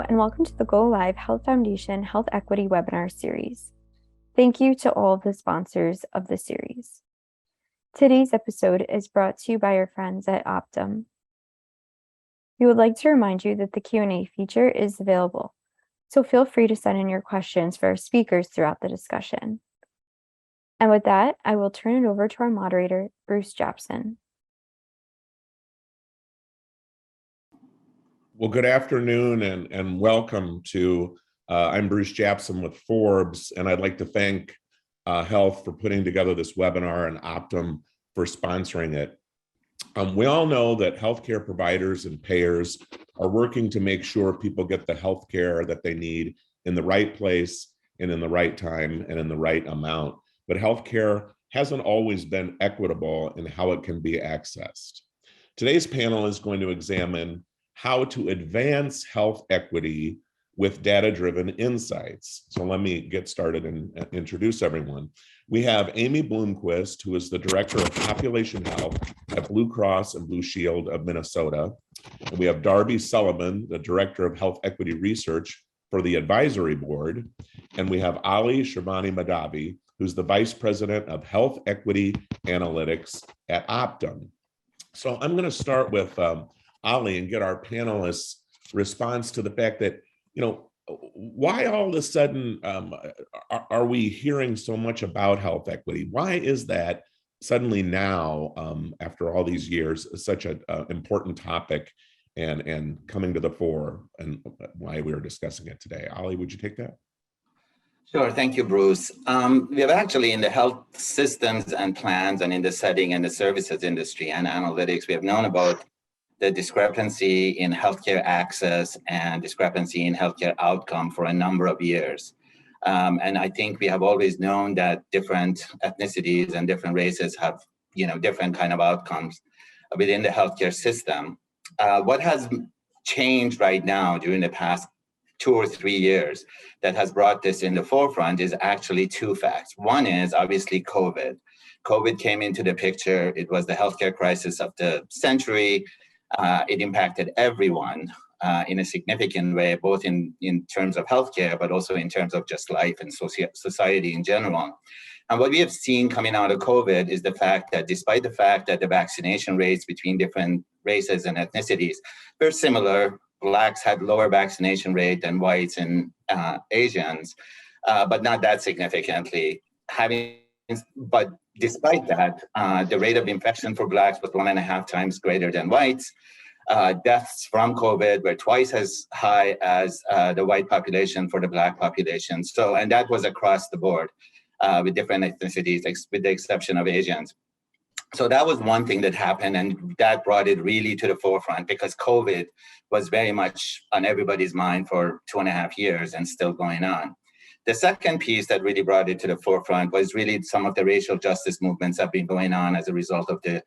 and welcome to the GoLIVE Health Foundation Health Equity Webinar Series. Thank you to all of the sponsors of the series. Today's episode is brought to you by our friends at Optum. We would like to remind you that the Q&A feature is available, so feel free to send in your questions for our speakers throughout the discussion. And with that, I will turn it over to our moderator, Bruce Japson. Well, good afternoon and welcome to, I'm Bruce Japson with Forbes, and I'd like to thank Health for putting together this webinar and Optum for sponsoring it. We all know that healthcare providers and payers are working to make sure people get the healthcare that they need in the right place and in the right time and in the right amount. But healthcare hasn't always been equitable in how it can be accessed. Today's panel is going to examine how to advance health equity with data-driven insights. So let me get started and introduce everyone. We have Amy Bloomquist, who is the Director of Population Health at Blue Cross and Blue Shield of Minnesota. And we have Darby Sullivan, the Director of Health Equity Research for the Advisory Board. And we have Ali Shervani Madhavi, who's the Vice President of Health Equity Analytics at Optum. So I'm gonna start with Ali and get our panelists' response to the fact that, why all of a sudden are we hearing so much about health equity? Why is that suddenly now, after all these years, such an important topic and coming to the fore, and why we're discussing it today? Ali, would you take that? Sure, thank you, Bruce. We have actually in the health systems and plans and in the setting and the services industry and analytics, we have known about the discrepancy in healthcare access and discrepancy in healthcare outcome for a number of years. And I think we have always known that different ethnicities and different races have, different kind of outcomes within the healthcare system. What has changed right now during the past 2 or 3 years that has brought this in the forefront is actually two facts. One is obviously COVID. COVID came into the picture. It was the healthcare crisis of the century. It impacted everyone in a significant way, both in terms of healthcare, but also in terms of just life and society in general. And what we have seen coming out of COVID is the fact that despite the fact that the vaccination rates between different races and ethnicities were similar, Blacks had lower vaccination rate than whites and Asians, but not that significantly. But despite that, the rate of infection for Blacks was 1.5 times greater than whites. Deaths from COVID were twice as high as the white population for the Black population. So, and that was across the board with different ethnicities, with the exception of Asians. So that was one thing that happened, and that brought it really to the forefront because COVID was very much on everybody's mind for 2.5 years and still going on. The second piece that really brought it to the forefront was really some of the racial justice movements that have been going on as a result of the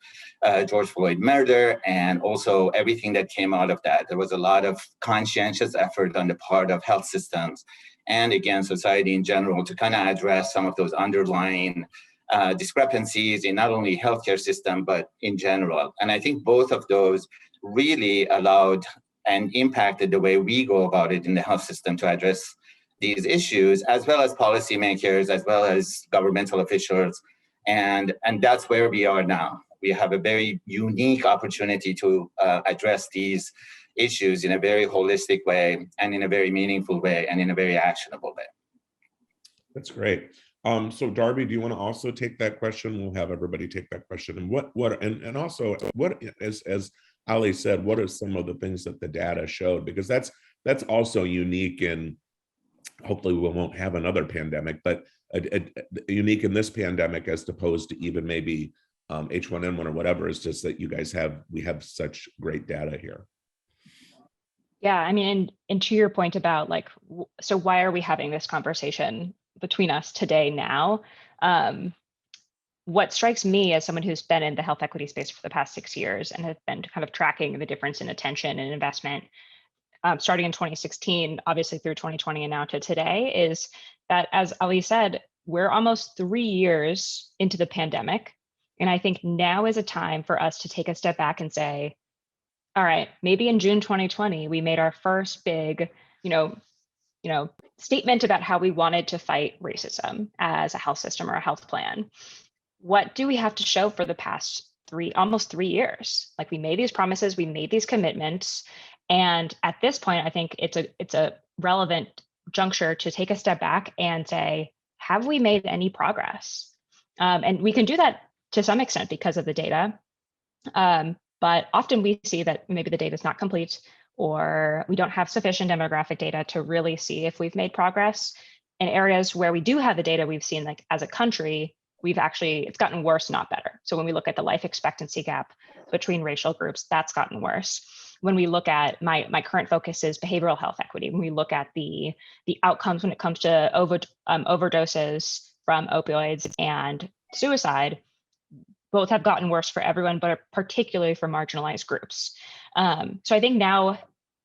George Floyd murder and also everything that came out of that. There was a lot of conscientious effort on the part of health systems and again, society in general to kind of address some of those underlying discrepancies in not only healthcare system, but in general. And I think both of those really allowed and impacted the way we go about it in the health system to address these issues, as well as policymakers, as well as governmental officials. And that's where we are now. We have a very unique opportunity to address these issues in a very holistic way and in a very meaningful way and in a very actionable way. That's great. So Darby, do you want to also take that question? We'll have everybody take that question. And also what, as Ali said, what are some of the things that the data showed? Because that's also unique in, hopefully we won't have another pandemic, but unique in this pandemic as opposed to even maybe H1N1 or whatever. Is just that we have such great data here. Yeah, I mean, and to your point about so why are we having this conversation between us today now? What strikes me as someone who's been in the health equity space for the past 6 years and have been kind of tracking the difference in attention and investment starting in 2016, obviously through 2020 and now to today, is that, as Ali said, we're almost 3 years into the pandemic. And I think now is a time for us to take a step back and say, all right, maybe in June 2020, we made our first big, statement about how we wanted to fight racism as a health system or a health plan. What do we have to show for the past almost 3 years? Like, we made these promises, we made these commitments, and at this point, I think it's a relevant juncture to take a step back and say, have we made any progress? And we can do that to some extent because of the data. But often we see that maybe the data is not complete, or we don't have sufficient demographic data to really see if we've made progress. In areas where we do have the data, we've seen, like, as a country, it's gotten worse, not better. So when we look at the life expectancy gap between racial groups, that's gotten worse. When we look at my current focus is behavioral health equity. When we look at the outcomes when it comes to overdoses from opioids and suicide, both have gotten worse for everyone, but particularly for marginalized groups. So I think now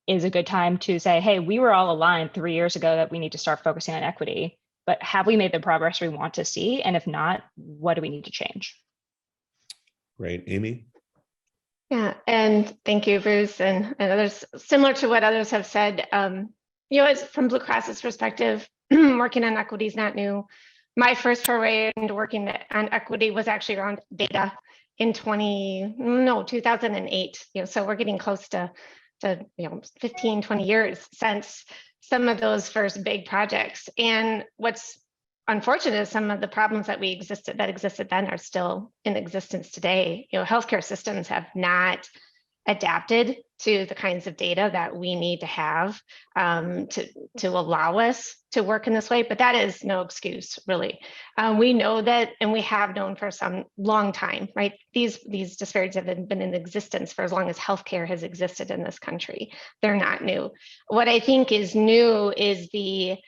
is a good time to say, hey, we were all aligned 3 years ago that we need to start focusing on equity, but have we made the progress we want to see? And if not, what do we need to change? Great. Amy? Yeah, and thank you, Bruce, and others. Similar to what others have said, as from Blue Cross's perspective, working on equity is not new. My first foray into working on equity was actually around data in 2008. So we're getting close to 15, 20 years since some of those first big projects. And what's unfortunate is some of the problems that existed then are still in existence today. Healthcare systems have not adapted to the kinds of data that we need to have to allow us to work in this way, but that is no excuse, really. We know that, and we have known for some long time, right? These disparities have been in existence for as long as healthcare has existed in this country. They're not new. What I think is new is the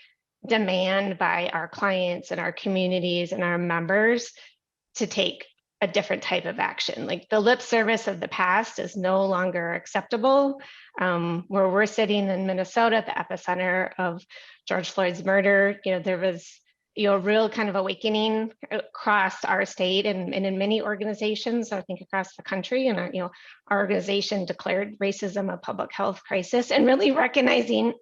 demand by our clients and our communities and our members to take a different type of action. Like, the lip service of the past is no longer acceptable. Where we're sitting in Minnesota, the epicenter of George Floyd's murder, there was a real kind of awakening across our state and in many organizations, I think across the country. And our organization declared racism a public health crisis, and really recognizing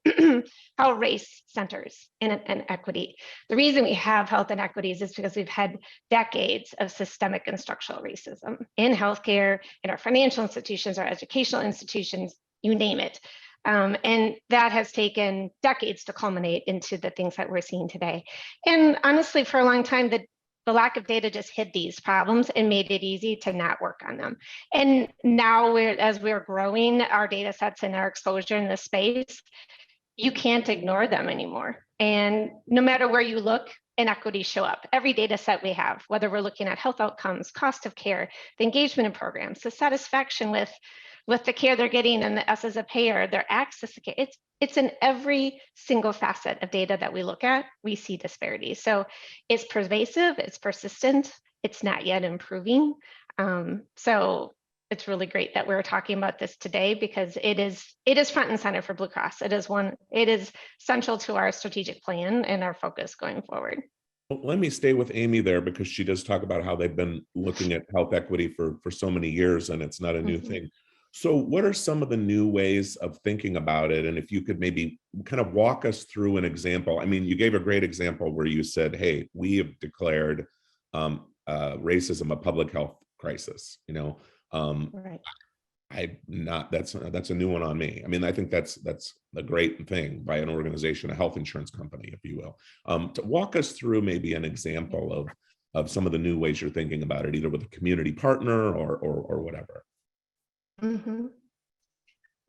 how race centers and equity. The reason we have health inequities is because we've had decades of systemic and structural racism in healthcare, in our financial institutions, our educational institutions, you name it. And that has taken decades to culminate into the things that we're seeing today. And honestly, for a long time, the lack of data just hid these problems and made it easy to not work on them. And now, as we're growing our data sets and our exposure in this space, you can't ignore them anymore. And no matter where you look, inequities show up. Every data set we have, whether we're looking at health outcomes, cost of care, the engagement in programs, the satisfaction with the care they're getting, and us as a payer, their access to care, it's in every single facet of data that we look at, we see disparities. So it's pervasive, it's persistent, it's not yet improving. So it's really great that we're talking about this today, because it is front and center for Blue Cross. It is central to our strategic plan and our focus going forward. Well, let me stay with Amy there, because she does talk about how they've been looking at health equity for so many years, and it's not a new thing. So what are some of the new ways of thinking about it? And if you could maybe kind of walk us through an example. I mean, you gave a great example where you said, hey, we have declared racism a public health crisis. Right. That's a new one on me. I mean, I think that's a great thing by an organization, a health insurance company, if you will. To walk us through maybe an example of some of the new ways you're thinking about it, either with a community partner or whatever. Mm-hmm.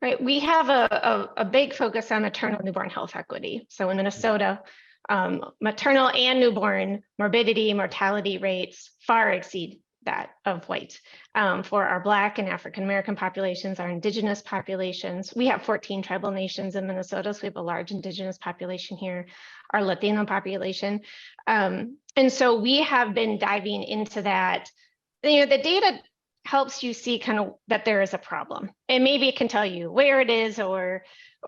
Right. We have a big focus on maternal newborn health equity. So in Minnesota, maternal and newborn morbidity, mortality rates far exceed that of white. For our Black and African American populations, our Indigenous populations, we have 14 tribal nations in Minnesota, so we have a large Indigenous population here, our Latino population. And so we have been diving into that. The data helps you see kind of that there is a problem, and maybe it can tell you where it is or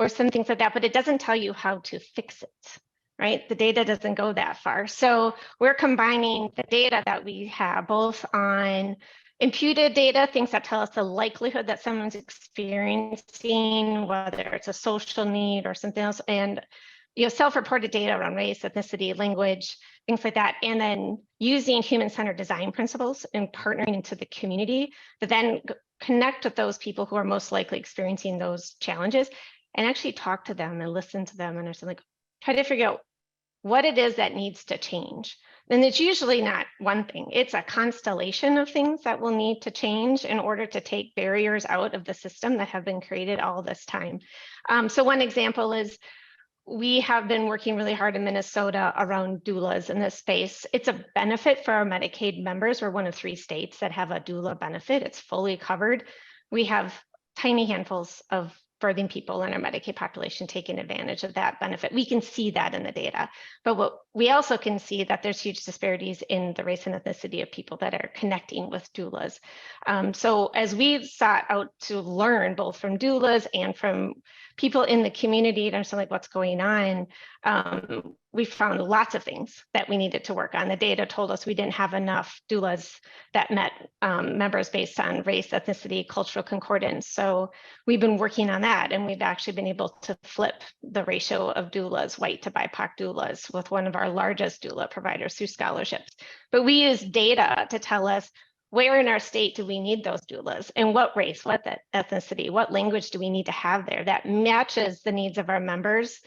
some things like that, but it doesn't tell you how to fix it, right? The data doesn't go that far. So we're combining the data that we have both on imputed data, things that tell us the likelihood that someone's experiencing, whether it's a social need or something else, and self-reported data around race, ethnicity, language, things like that, and then using human-centered design principles and partnering into the community to then connect with those people who are most likely experiencing those challenges and actually talk to them and listen to them and like try to figure out what it is that needs to change. And it's usually not one thing. It's a constellation of things that will need to change in order to take barriers out of the system that have been created all this time. So one example is we have been working really hard in Minnesota around doulas in this space. It's a benefit for our Medicaid members. We're one of 3 states that have a doula benefit. It's fully covered. We have tiny handfuls of birthing people in our Medicaid population taking advantage of that benefit. We can see that in the data, but what we also can see that there's huge disparities in the race and ethnicity of people that are connecting with doulas. So as we sought out to learn both from doulas and from people in the community to understand like what's going on, we found lots of things that we needed to work on. The data told us we didn't have enough doulas that met members based on race, ethnicity, cultural concordance. So we've been working on that, and we've actually been able to flip the ratio of doulas, white to BIPOC doulas, with one of our largest doula providers through scholarships. But we use data to tell us where in our state do we need those doulas, and what race, what ethnicity, what language do we need to have there that matches the needs of our members,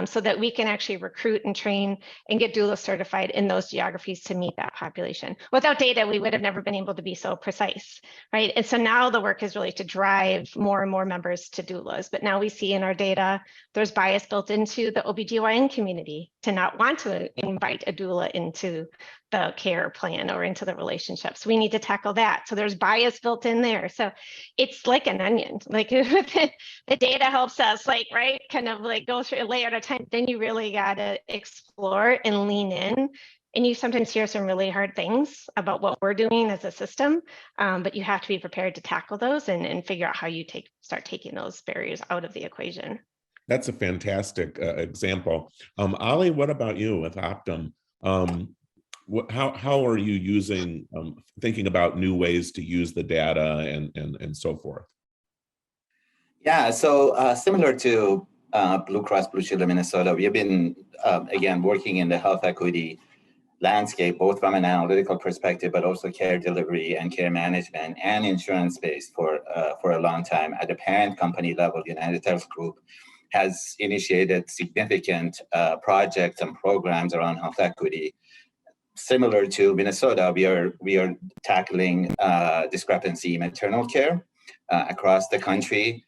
so that we can actually recruit and train and get doula certified in those geographies to meet that population. Without data, we would have never been able to be so precise, right? And so now the work is really to drive more and more members to doulas. But now we see in our data, there's bias built into the OBGYN community to not want to invite a doula into the care plan or into the relationships. We need to tackle that. So there's bias built in there. So it's like an onion, like the data helps us like, right, kind of like go through a layer at a time. Then you really got to explore and lean in. And you sometimes hear some really hard things about what we're doing as a system, but you have to be prepared to tackle those and figure out how you start taking those barriers out of the equation. That's a fantastic example. Ali, what about you with Optum? How are you using, thinking about new ways to use the data and so forth? Yeah, so similar to Blue Cross Blue Shield of Minnesota, we have been, again, working in the health equity landscape, both from an analytical perspective, but also care delivery and care management and insurance space for a long time. At the parent company level, United Health Group has initiated significant projects and programs around health equity. Similar to Minnesota, we are tackling discrepancy in maternal care across the country.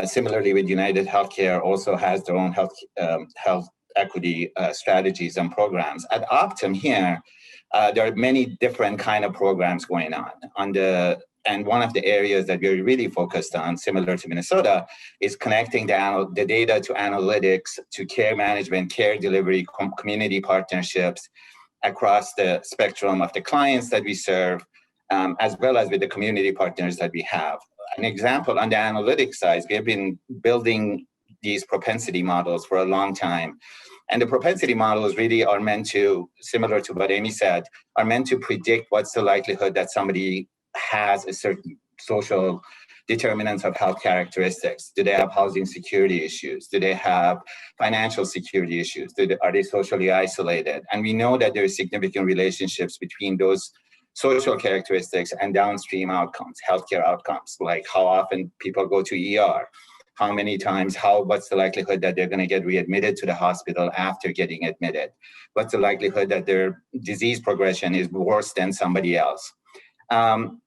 Similarly, with United Healthcare, also has their own health equity strategies and programs. At Optum here, there are many different kind of programs going on. And one of the areas that we're really focused on, similar to Minnesota, is connecting the data to analytics, to care management, care delivery, community partnerships across the spectrum of the clients that we serve, as well as with the community partners that we have. An example on the analytics side, we have been building these propensity models for a long time. And the propensity models really are meant to, similar to what Amy said, are meant to predict what's the likelihood that somebody has a certain social determinants of health characteristics. Do they have housing security issues? Do they have financial security issues? Are they socially isolated? And we know that there are significant relationships between those social characteristics and downstream outcomes, healthcare outcomes, like how often people go to ER, how many times, what's the likelihood that they're going to get readmitted to the hospital after getting admitted? What's the likelihood that their disease progression is worse than somebody else? And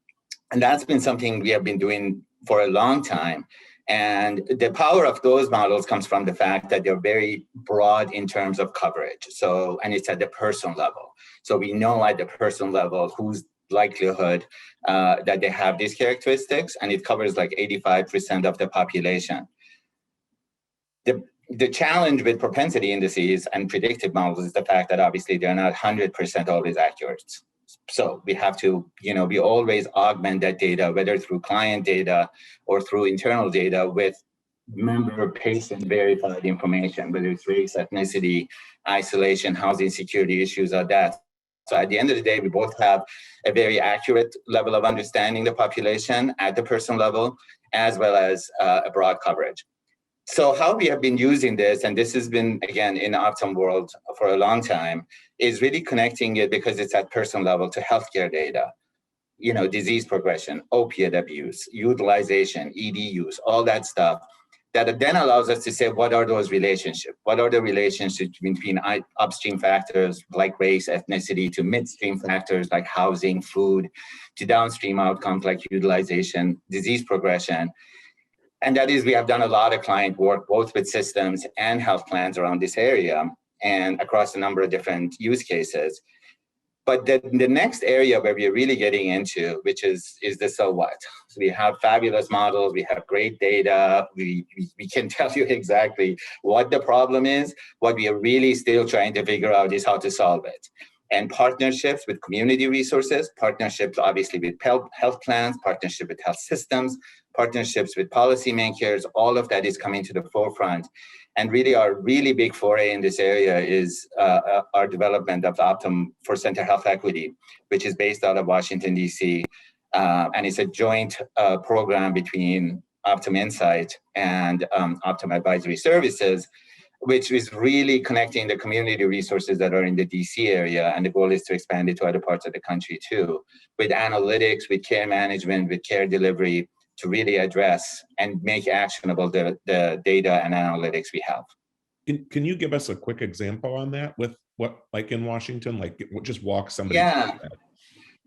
that's been something we have been doing for a long time. And the power of those models comes from the fact that they're very broad in terms of coverage. So, and it's at the person level. So we know at the person level whose likelihood that they have these characteristics, and it covers like 85% of the population. The challenge with propensity indices and predictive models is the fact that obviously they're not 100% always accurate. So we have to, we always augment that data, whether through client data or through internal data with member patient verified information, whether it's race, ethnicity, isolation, housing security issues, or that. So at the end of the day, we both have a very accurate level of understanding the population at the person level, as well as a broad coverage. So how we have been using this, and this has been, again, in the Optum world for a long time, is really connecting it because it's at person level to healthcare data, disease progression, opiate abuse, utilization, ED use, all that stuff. That then allows us to say, what are those relationships? What are the relationships between upstream factors like race, ethnicity, to midstream factors like housing, food, to downstream outcomes like utilization, disease progression? And that is, we have done a lot of client work, both with systems and health plans around this area and across a number of different use cases. But the next area where we're really getting into, which is the so what. So we have fabulous models, we have great data, we can tell you exactly what the problem is. What we are really still trying to figure out is how to solve it. And partnerships with community resources, partnerships obviously with health plans, partnership with health systems, partnerships with policymakers, all of that is coming to the forefront. And really our really big foray in this area is our development of the Optum for Center Health Equity, which is based out of Washington, D.C. And it's a joint program between Optum Insight and Optum Advisory Services, which is really connecting the community resources that are in the DC area. And the goal is to expand it to other parts of the country too, with analytics, with care management, with care delivery, to really address and make actionable the data and analytics we have. Can you give us a quick example on that with what, like in Washington, like just walk somebody through that?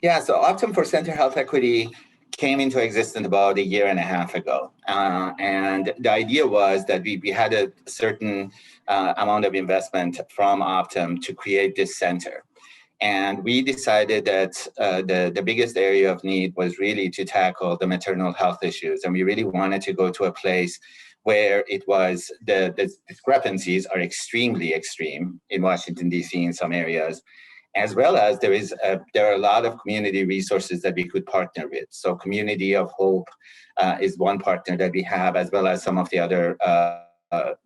Yeah, so Optum for Center Health Equity came into existence about a year and a half ago. And the idea was that we had a certain amount of investment from Optum to create this center. And we decided that the biggest area of need was really to tackle the maternal health issues. And we really wanted to go to a place where it was the discrepancies are extremely extreme in Washington, D.C. in some areas, as well as there are a lot of community resources that we could partner with. So Community of Hope is one partner that we have, as well as some of the other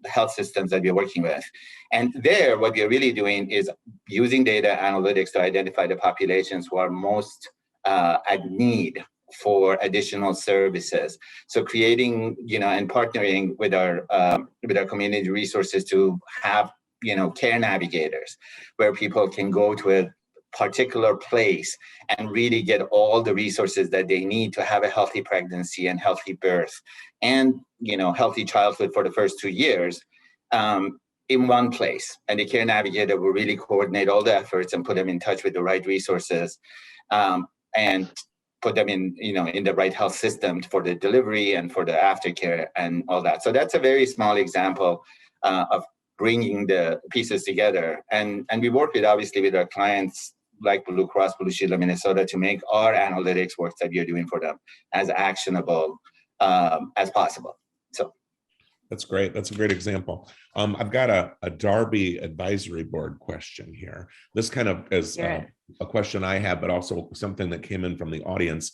health systems that we're working with. And there, what we're really doing is using data analytics to identify the populations who are most at need for additional services. So creating, and partnering with our community resources to have, care navigators, where people can go to a particular place and really get all the resources that they need to have a healthy pregnancy and healthy birth and, healthy childhood for the first 2 years in one place. And the care navigator will really coordinate all the efforts and put them in touch with the right resources and put them in, in the right health system for the delivery and for the aftercare and all that. So that's a very small example of bringing the pieces together. And we work obviously with our clients like Blue Cross Blue Shield of Minnesota to make our analytics work that we are doing for them as actionable as possible. So that's great. That's a great example. I've got a Darby advisory board question here. This kind of is a question I have, but also something that came in from the audience.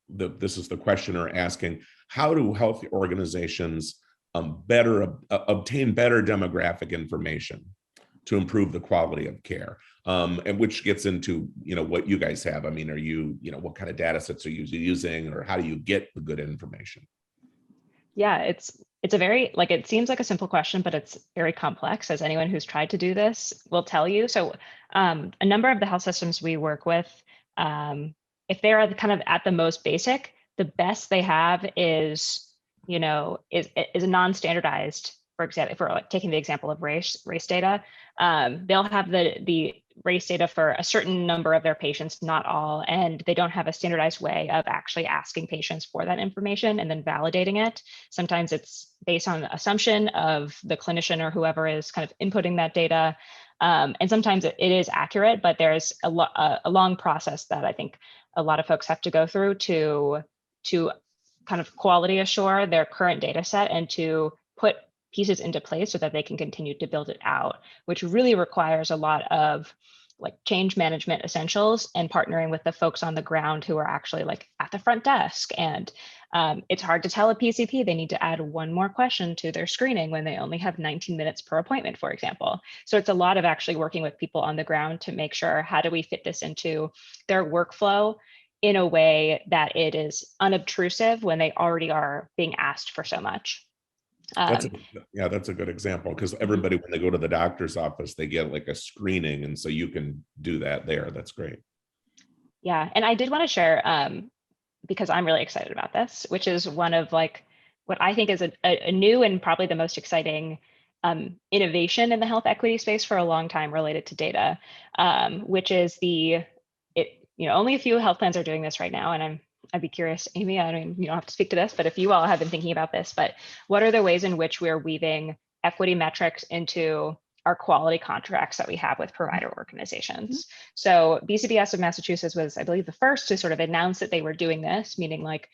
This is the questioner asking, how do health organizations obtain better demographic information to improve the quality of care? And which gets into, what you guys have. I mean, are you, what kind of data sets are you using, or how do you get the good information? Yeah, it's a very, it seems like a simple question, but it's very complex, as anyone who's tried to do this will tell you. So a number of the health systems we work with, if they're kind of at the most basic, the best they have is a non-standardized, for example, if we're taking the example of race data, they'll have the race data for a certain number of their patients, not all, and they don't have a standardized way of actually asking patients for that information and then validating it. Sometimes it's based on the assumption of the clinician or whoever is kind of inputting that data. And sometimes it is accurate, but there's a long process that I think a lot of folks have to go through to kind of quality assure their current data set and to put pieces into place so that they can continue to build it out, which really requires a lot of like change management essentials and partnering with the folks on the ground who are actually like at the front desk. And it's hard to tell a PCP they need to add one more question to their screening when they only have 19 minutes per appointment, for example. So it's a lot of actually working with people on the ground to make sure, how do we fit this into their workflow in a way that it is unobtrusive when they already are being asked for so much. That's a good example, because everybody, when they go to the doctor's office, they get like a screening, and so you can do that there. That's great. Yeah, and I did want to share, because I'm really excited about this, which is one of like what I think is a new and probably the most exciting innovation in the health equity space for a long time related to data, which is only a few health plans are doing this right now, and I'd be curious, Amy, I mean, you don't have to speak to this, but if you all have been thinking about this, but what are the ways in which we're weaving equity metrics into our quality contracts that we have with provider organizations? So BCBS of Massachusetts was, I believe, the first to sort of announce that they were doing this, meaning like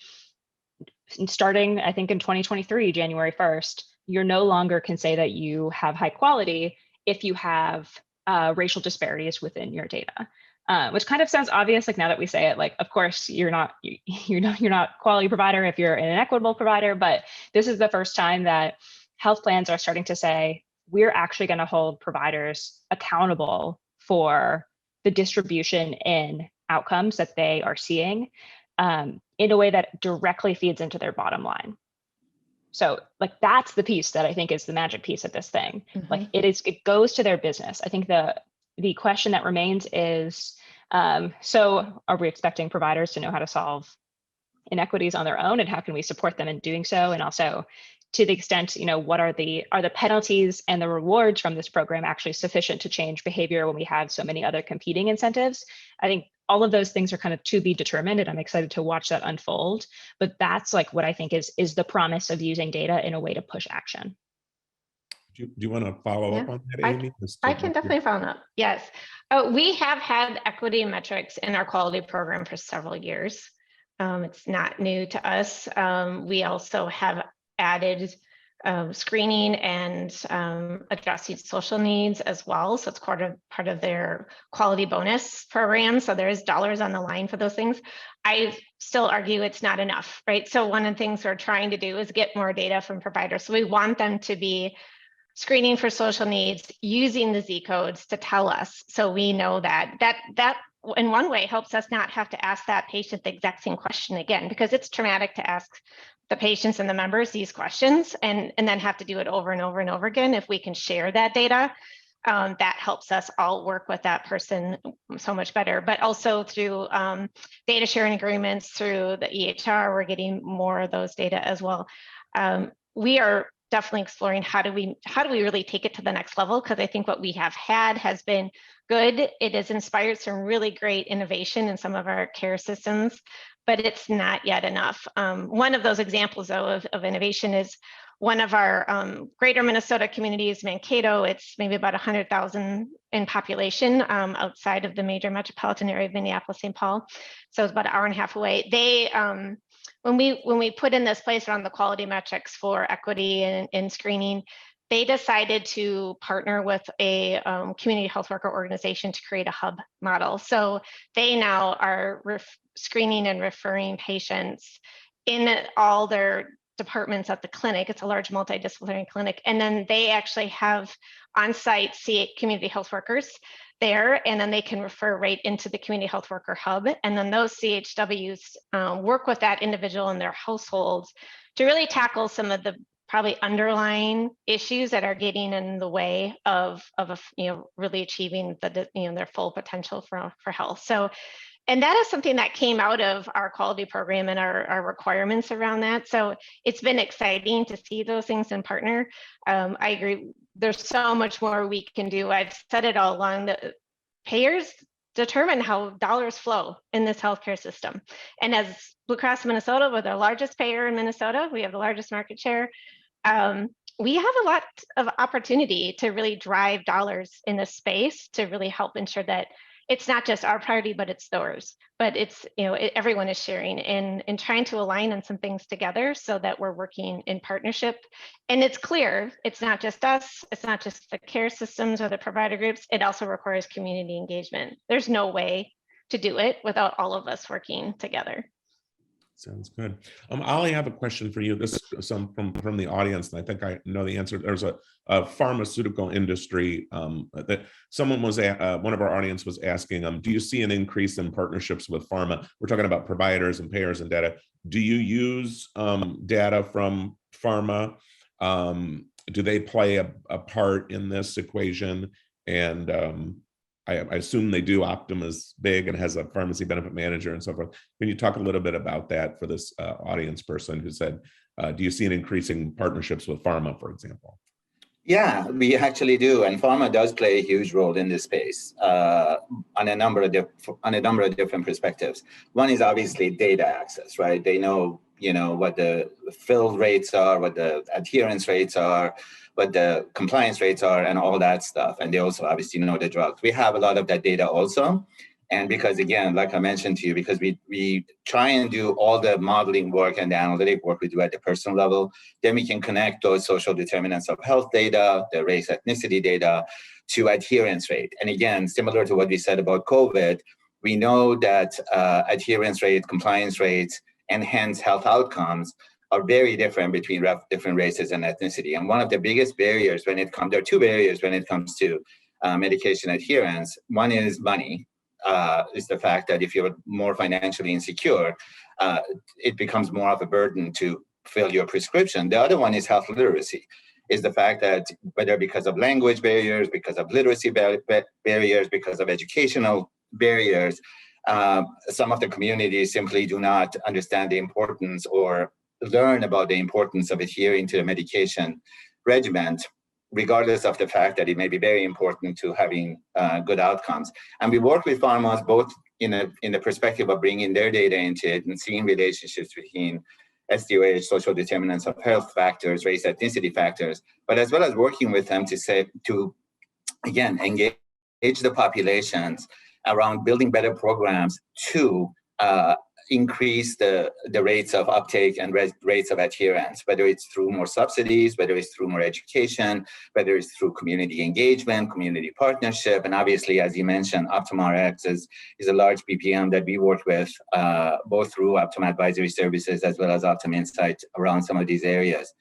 starting, I think in 2023, January 1st, you're no longer can say that you have high quality if you have racial disparities within your data. Which kind of sounds obvious, like now that we say it, like, of course, you're not quality provider if you're an inequitable provider, but this is the first time that health plans are starting to say, we're actually going to hold providers accountable for the distribution in outcomes that they are seeing in a way that directly feeds into their bottom line. So like, that's the piece that I think is the magic piece of this thing. Like it goes to their business. I think the question that remains is, so are we expecting providers to know how to solve inequities on their own, and how can we support them in doing so? And also, to the extent, what are the penalties and the rewards from this program actually sufficient to change behavior when we have so many other competing incentives? I think all of those things are kind of to be determined, and I'm excited to watch that unfold. But that's like what I think is the promise of using data in a way to push action. Do you want to follow up on that, Amy? I can definitely follow up. Yes. We have had equity metrics in our quality program for several years. It's not new to us. We also have added screening and addressing social needs as well. So it's part of their quality bonus program. So there is dollars on the line for those things. I still argue it's not enough, right? So one of the things we're trying to do is get more data from providers. So we want them to be screening for social needs using the Z codes to tell us, so we know that in one way helps us not have to ask that patient the exact same question again, because it's traumatic to ask the patients and the members these questions and then have to do it over and over and over again. If we can share that data, that helps us all work with that person so much better. But also through data sharing agreements through the EHR, we're getting more of those data as well. We are definitely exploring how do we really take it to the next level, because I think what we have had has been good. It has inspired some really great innovation in some of our care systems, but it's not yet enough. One of those examples, though, of innovation is one of our greater Minnesota communities, Mankato. It's maybe about 100,000 in population outside of the major metropolitan area of Minneapolis, St. Paul. So it's about an hour and a half away. They when we put in this place around the quality metrics for equity and screening, they decided to partner with a community health worker organization to create a hub model. So they now are screening and referring patients in all their departments at the clinic. It's a large multidisciplinary clinic. And then they actually have on-site community health workers there, and then they can refer right into the community health worker hub. And then those CHWs work with that individual and their households to really tackle some of the probably underlying issues that are getting in the way of really achieving their full potential for health. So, and that is something that came out of our quality program and our requirements around that. So it's been exciting to see those things and partner. I agree. There's so much more we can do. I've said it all along that payers determine how dollars flow in this healthcare system. And as Blue Cross Minnesota, we're the largest payer in Minnesota, we have the largest market share. We have a lot of opportunity to really drive dollars in this space to really help ensure that it's not just our priority, but it's theirs. But it's, everyone is sharing and trying to align on some things together so that we're working in partnership. And it's clear, it's not just us, it's not just the care systems or the provider groups, it also requires community engagement. There's no way to do it without all of us working together. Sounds good. Ollie, I have a question for you. This is some from the audience, and I think I know the answer. There's a pharmaceutical industry that someone was one of our audience was asking, do you see an increase in partnerships with pharma? We're talking about providers and payers and data. Do you use data from pharma? Do they play a part in this equation? And I assume they do. Optum is big and has a pharmacy benefit manager and so forth. Can you talk a little bit about that for this audience person who said, do you see an increasing partnerships with pharma, for example? Yeah, we actually do, and pharma does play a huge role in this space on a number of different perspectives. One is obviously data access, right? They know, what the fill rates are, what the adherence rates are, what the compliance rates are, and all that stuff. And they also obviously know the drugs. We have a lot of that data also. And because, again, like I mentioned to you, because we try and do all the modeling work and the analytic work we do at the personal level, then we can connect those social determinants of health data, the race, ethnicity data, to adherence rate. And again, similar to what we said about COVID, we know that adherence rate, compliance rates, and hence health outcomes are very different between different races and ethnicity. And one of the biggest barriers there are two barriers when it comes to medication adherence. One is money. Is the fact that if you're more financially insecure, it becomes more of a burden to fill your prescription. The other one is health literacy, is the fact that whether because of language barriers, because of literacy barriers, because of educational barriers, some of the communities simply do not understand the importance or learn about the importance of adhering to the medication regimen, regardless of the fact that it may be very important to having good outcomes. And we work with pharmas both in the perspective of bringing their data into it and seeing relationships between SDOH, social determinants of health factors, race, ethnicity factors, but as well as working with them to again, engage the populations around building better programs to increase the rates of uptake and rates of adherence, whether it's through more subsidies, whether it's through more education, whether it's through community engagement, community partnership. And obviously, as you mentioned, OptumRx is a large PPM that we work with, both through Optum Advisory Services as well as Optum Insight around some of these areas.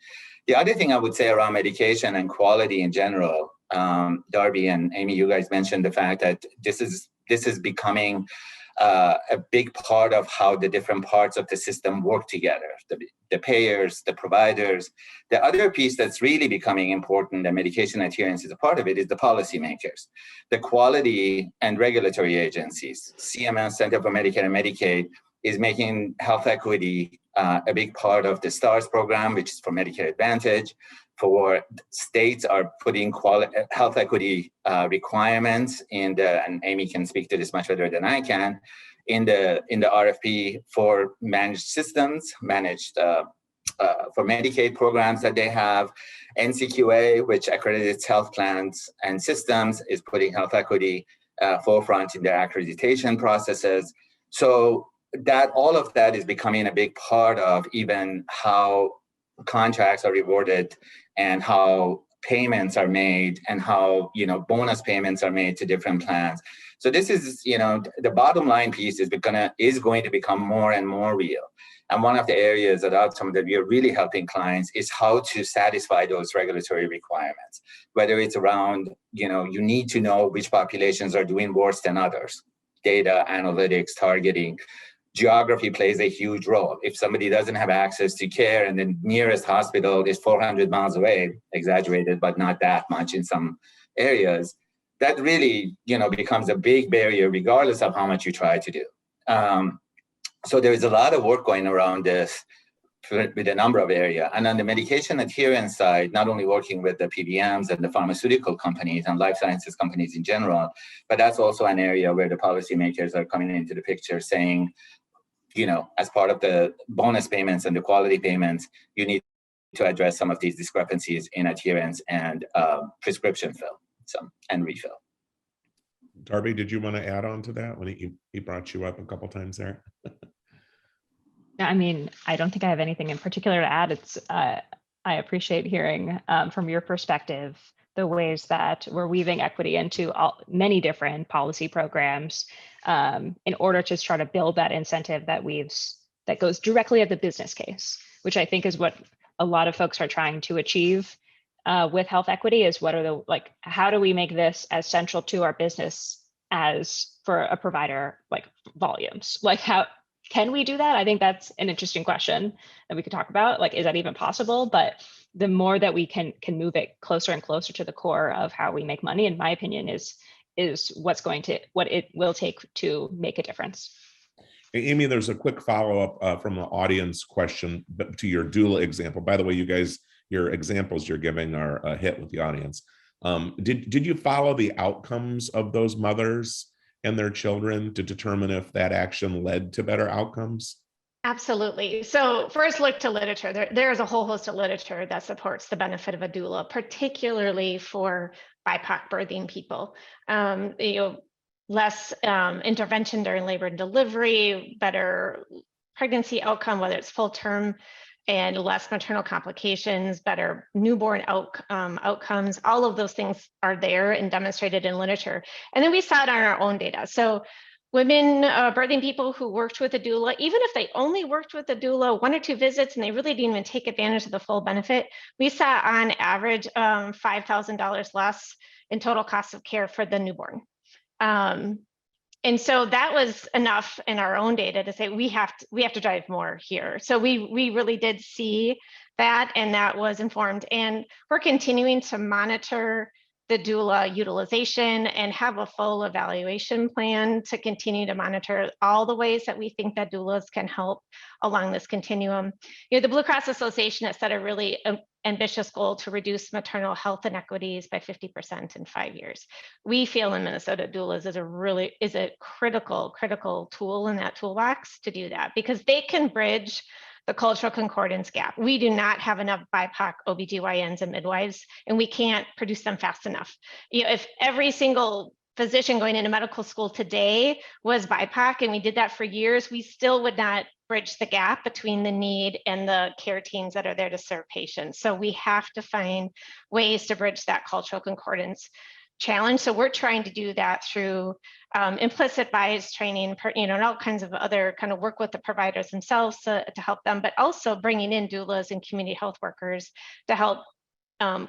The other thing I would say around medication and quality in general, Darby and Amy, you guys mentioned the fact that this is becoming a big part of how the different parts of the system work together, the payers, the providers. The other piece that's really becoming important, and medication adherence is a part of it, is the policymakers, the quality and regulatory agencies. CMS, Center for Medicare and Medicaid, is making health equity a big part of the STARS program, which is for Medicare Advantage. For states are putting health equity requirements and Amy can speak to this much better than I can, in the RFP for managed systems, for Medicaid programs that they have. NCQA, which accredits health plans and systems, is putting health equity forefront in their accreditation processes. So that all of that is becoming a big part of even how contracts are rewarded and how payments are made and how bonus payments are made to different plans. So this is the bottom line piece is going to become more and more real. And one of the areas at Optum that we are really helping clients is how to satisfy those regulatory requirements, whether it's around you need to know which populations are doing worse than others, data analytics, targeting. Geography plays a huge role. If somebody doesn't have access to care and the nearest hospital is 400 miles away, exaggerated, but not that much in some areas, that really, becomes a big barrier regardless of how much you try to do. So there is a lot of work going around this with a number of areas. And on the medication adherence side, not only working with the PBMs and the pharmaceutical companies and life sciences companies in general, but that's also an area where the policymakers are coming into the picture saying, as part of the bonus payments and the quality payments, you need to address some of these discrepancies in adherence and prescription fill and refill. Darby, did you want to add on to that when he brought you up a couple times there? I mean, I don't think I have anything in particular to add. It's I appreciate hearing from your perspective the ways that we're weaving equity into many different policy programs in order to try to build that incentive that goes directly at the business case, which I think is what a lot of folks are trying to achieve with health equity. Is what are the how do we make this as central to our business as for a provider volumes? How can we do that? I think that's an interesting question that we could talk about. Is that even possible? But the more that we can move it closer and closer to the core of how we make money, in my opinion, is what it will take to make a difference. Amy, there's a quick follow-up from the audience question to your doula example. By the way, you guys, your examples you're giving are a hit with the audience. Did you follow the outcomes of those mothers and their children to determine if that action led to better outcomes? Absolutely. So first, look to literature. There's a whole host of literature that supports the benefit of a doula, particularly for BIPOC birthing people. Less intervention during labor and delivery, better pregnancy outcome, whether it's full term, and less maternal complications, better newborn outcomes. All of those things are there and demonstrated in literature. And then we saw it on our own data. So women, birthing people who worked with a doula, even if they only worked with a doula 1 or 2 visits and they really didn't even take advantage of the full benefit, we saw on average $5,000 less in total cost of care for the newborn. And so that was enough in our own data to say we have to drive more here. So we really did see that, and that was informed. And we're continuing to monitor the doula utilization and have a full evaluation plan to continue to monitor all the ways that we think that doulas can help along this continuum. The Blue Cross Association has set a really ambitious goal to reduce maternal health inequities by 50% in 5 years. We feel in Minnesota doulas is a critical tool in that toolbox to do that, because they can bridge the cultural concordance gap. We do not have enough BIPOC OBGYNs and midwives, and we can't produce them fast enough. If every single physician going into medical school today was BIPOC, and we did that for years, we still would not bridge the gap between the need and the care teams that are there to serve patients. So we have to find ways to bridge that cultural concordance challenge. So we're trying to do that through implicit bias training, and all kinds of other kind of work with the providers themselves to help them, but also bringing in doulas and community health workers to help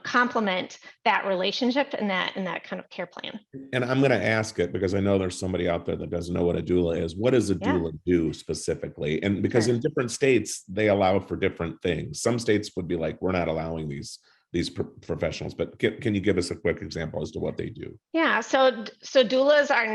complement that relationship and that kind of care plan. And I'm going to ask it because I know there's somebody out there that doesn't know what a doula is. What does a doula do specifically? And because in different states, they allow for different things. Some states would be like, we're not allowing these professionals, but can you give us a quick example as to what they do? Yeah, so doulas are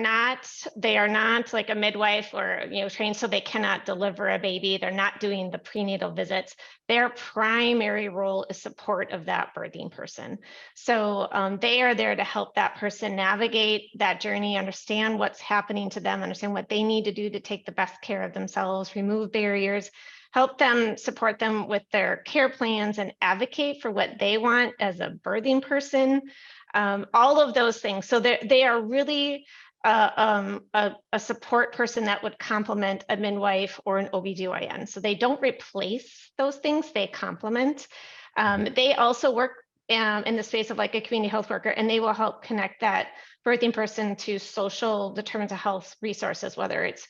not like a midwife or trained, so they cannot deliver a baby. They're not doing the prenatal visits. Their primary role is support of that birthing person. So they are there to help that person navigate that journey, understand what's happening to them, understand what they need to do to take the best care of themselves, remove barriers, help them, support them with their care plans, and advocate for what they want as a birthing person, all of those things. So they are really a support person that would complement a midwife or an OBGYN. So they don't replace those things, they complement. They also work in the space of like a community health worker, and they will help connect that birthing person to social determinants of health resources, whether it's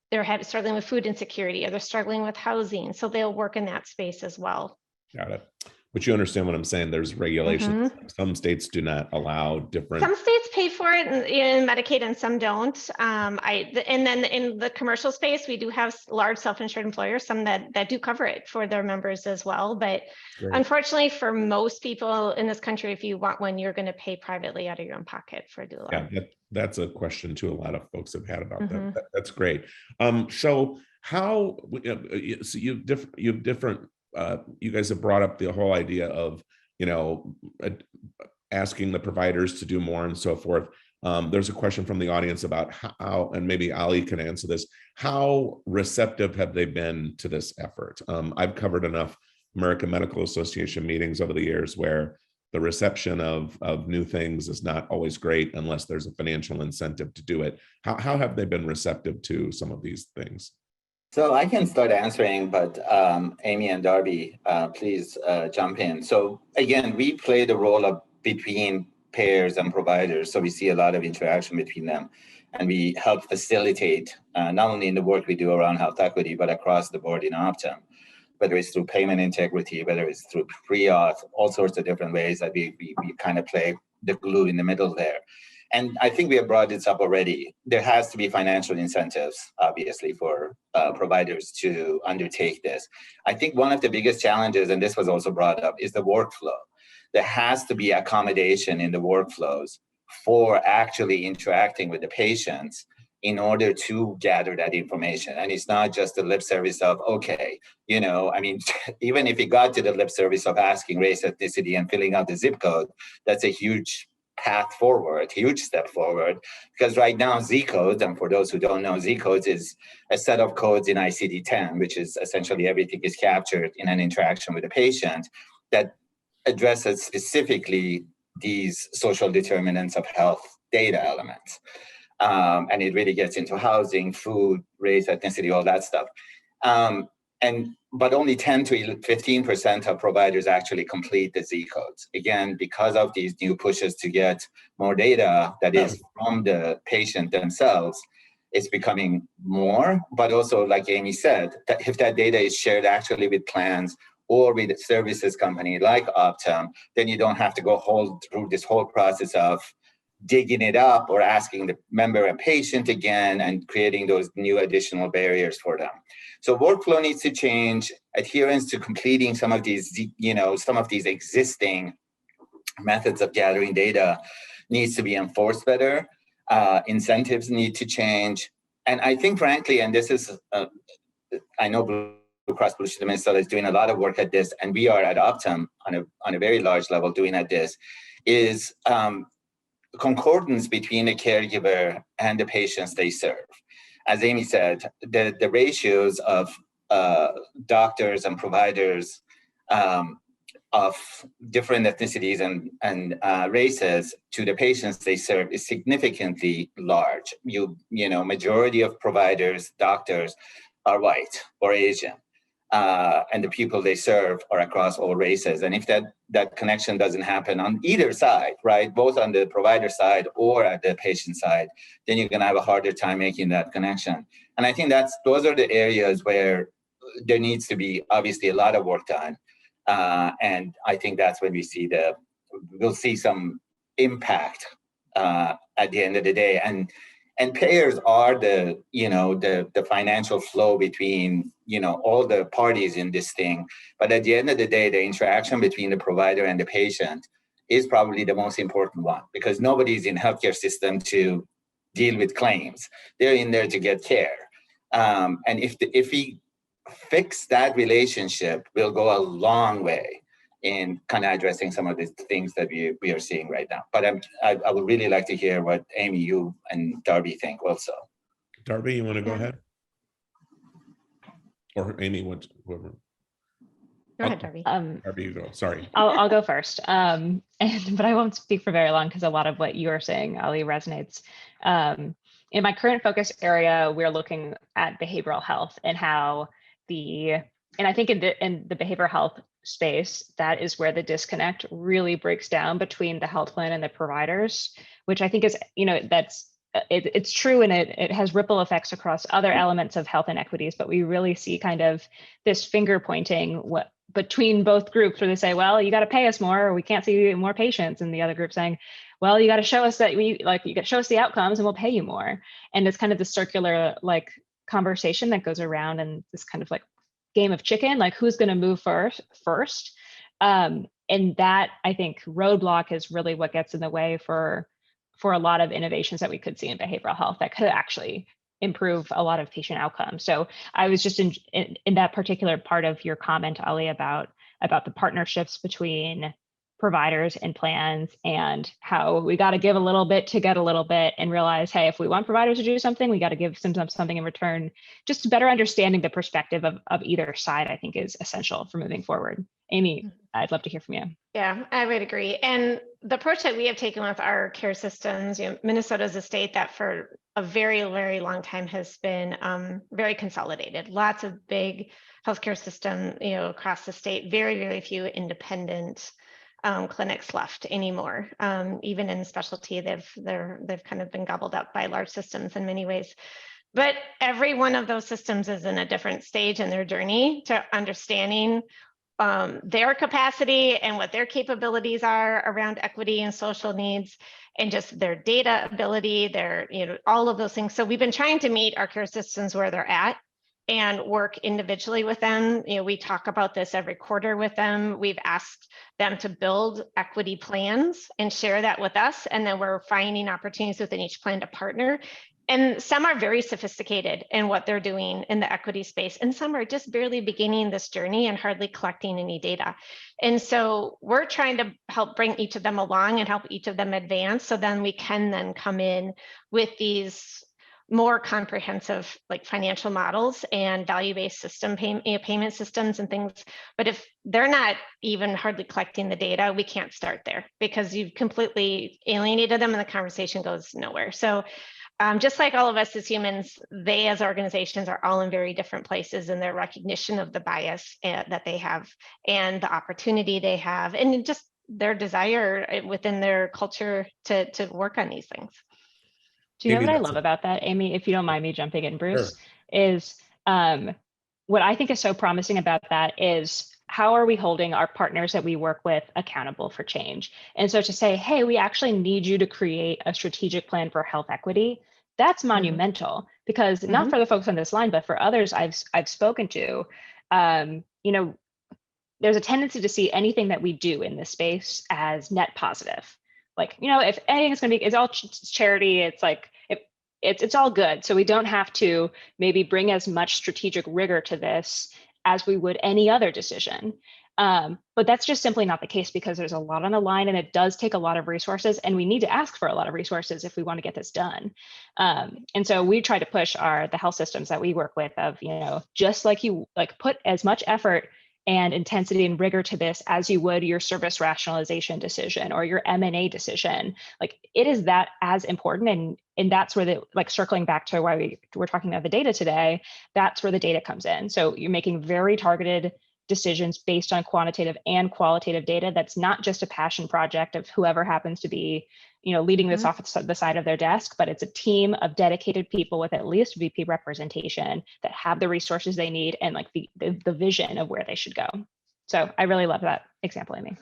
they're struggling with food insecurity or they're struggling with housing. So they'll work in that space as well. Got it. But you understand what I'm saying? There's regulations. Some states do not allow different. Some states pay for it in Medicaid and some don't. And then in the commercial space, we do have large self-insured employers, some that do cover it for their members as well. But unfortunately, for most people in this country, if you want one, you're going to pay privately out of your own pocket for a doula. Yeah, that's a question too. A lot of folks have had about that. That's great. So how? So you've different. You guys have brought up the whole idea of, asking the providers to do more and so forth. There's a question from the audience about how, and maybe Ali can answer this, how receptive have they been to this effort? I've covered enough American Medical Association meetings over the years where the reception of new things is not always great unless there's a financial incentive to do it. How have they been receptive to some of these things? So I can start answering, but Amy and Darby, please jump in. So again, we play the role of between payers and providers. So we see a lot of interaction between them, and we help facilitate not only in the work we do around health equity, but across the board in Optum, whether it's through payment integrity, whether it's through pre-auth, all sorts of different ways that we kind of play the glue in the middle there. And I think we have brought this up already. There has to be financial incentives, obviously, for providers to undertake this. I think one of the biggest challenges, and this was also brought up, is the workflow. There has to be accommodation in the workflows for actually interacting with the patients in order to gather that information. And it's not just the lip service of, okay, I mean, even if it got to the lip service of asking race, ethnicity, and filling out the zip code, that's a huge path forward, huge step forward, because right now Z codes, and for those who don't know, Z codes is a set of codes in ICD-10, which is essentially everything is captured in an interaction with a patient that addresses specifically these social determinants of health data elements. And it really gets into housing, food, race, ethnicity, all that stuff. But only 10 to 15% of providers actually complete the Z codes. Again, because of these new pushes to get more data that is from the patient themselves, it's becoming more. But also, like Amy said, that if that data is shared actually with plans or with a services company like Optum, then you don't have to go through this whole process of digging it up or asking the member and patient again and creating those new additional barriers for them. So workflow needs to change. Adherence to completing some of these, some of these existing methods of gathering data needs to be enforced better. Incentives need to change. And I think, frankly, and this is, I know Blue Cross Blue Shield of Minnesota is doing a lot of work at this, and we are at Optum on a very large level doing at this, is concordance between the caregiver and the patients they serve. As Amy said, the ratios of doctors and providers of different ethnicities and races to the patients they serve is significantly large. Majority of providers, doctors are white or Asian. And the people they serve are across all races. And if that connection doesn't happen on either side, right, both on the provider side or at the patient side, then you're going to have a harder time making that connection. And I think those are the areas where there needs to be obviously a lot of work done. And I think that's when we'll see some impact at the end of the day. And payers are the financial flow between, all the parties in this thing. But at the end of the day, the interaction between the provider and the patient is probably the most important one, because nobody's in healthcare system to deal with claims. They're in there to get care. And if we fix that relationship, we'll go a long way in kind of addressing some of the things that we are seeing right now. But I would really like to hear what Amy, you and Darby think also. Darby, you want to go ahead? Or Amy, whoever. Go ahead, Darby. Darby, you go. Sorry. I'll go first. But I won't speak for very long because a lot of what you are saying, Ali, resonates. In my current focus area, we're looking at behavioral health and how and I think in the behavioral health space, that is where the disconnect really breaks down between the health plan and the providers, which I think is, it's true, and it has ripple effects across other elements of health inequities, but we really see kind of this finger pointing between both groups where they say, well, you got to pay us more, or we can't see more patients, and the other group saying, well, you got to show us that you got to show us the outcomes and we'll pay you more. And it's kind of the circular conversation that goes around, and this kind of game of chicken, who's going to move first. And that, I think, roadblock is really what gets in the way for a lot of innovations that we could see in behavioral health that could actually improve a lot of patient outcomes. So I was just in that particular part of your comment, Ali, about the partnerships between providers and plans, and how we got to give a little bit to get a little bit, and realize, hey, if we want providers to do something, we got to give something in return. Just better understanding the perspective of either side, I think, is essential for moving forward. Amy, I'd love to hear from you. Yeah, I would agree. And the approach that we have taken with our care systems, Minnesota is a state that for a very, very long time has been very consolidated. Lots of big healthcare system, across the state. Very, very few independent clinics left anymore. Even in specialty, they've kind of been gobbled up by large systems in many ways. But every one of those systems is in a different stage in their journey to understanding their capacity and what their capabilities are around equity and social needs, and just their data ability, their, all of those things. So we've been trying to meet our care systems where they're at and work individually with them. We talk about this every quarter with them. We've asked them to build equity plans and share that with us. And then we're finding opportunities within each plan to partner. And some are very sophisticated in what they're doing in the equity space, and some are just barely beginning this journey and hardly collecting any data. And so we're trying to help bring each of them along and help each of them advance, so then we can then come in with these more comprehensive financial models and value-based system payment systems and things. But if they're not even hardly collecting the data, we can't start there, because you've completely alienated them and the conversation goes nowhere. So just like all of us as humans, they as organizations are all in very different places in their recognition of the bias that they have and the opportunity they have, and just their desire within their culture to work on these things. Do you know what I love about that, Amy, if you don't mind me jumping in, Bruce, Sure. is what I think is so promising about that is how are we holding our partners that we work with accountable for change? And so to say, hey, we actually need you to create a strategic plan for health equity, that's monumental, because not for the folks on this line, but for others I've spoken to, there's a tendency to see anything that we do in this space as net positive. If anything is going to be, it's all charity, it's all good. So we don't have to maybe bring as much strategic rigor to this as we would any other decision. But that's just simply not the case, because there's a lot on the line and it does take a lot of resources, and we need to ask for a lot of resources if we want to get this done. And so we try to push the health systems that we work with of, just put as much effort and intensity and rigor to this as you would your service rationalization decision or your M&A decision. It is that as important. And that's where circling back to why we're talking about the data today, that's where the data comes in. So you're making very targeted decisions based on quantitative and qualitative data. That's not just a passion project of whoever happens to be, leading this off the side of their desk, but it's a team of dedicated people with at least VP representation that have the resources they need and the vision of where they should go. So I really love that example, Amy.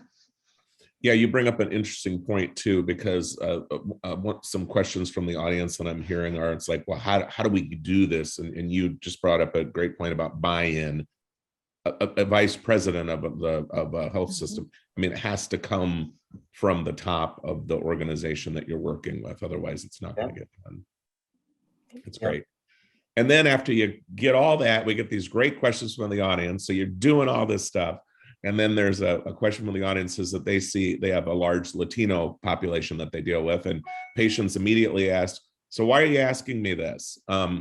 Yeah, you bring up an interesting point too, because some questions from the audience that I'm hearing are, it's well, how do we do this? And you just brought up a great point about buy-in. A vice president of a health system, it has to come from the top of the organization that you're working with. Otherwise, it's not going to get done. It's great. And then after you get all that, we get these great questions from the audience. So you're doing all this stuff. And then there's a question from the audience is that they have a large Latino population that they deal with. And patients immediately ask, so why are you asking me this? How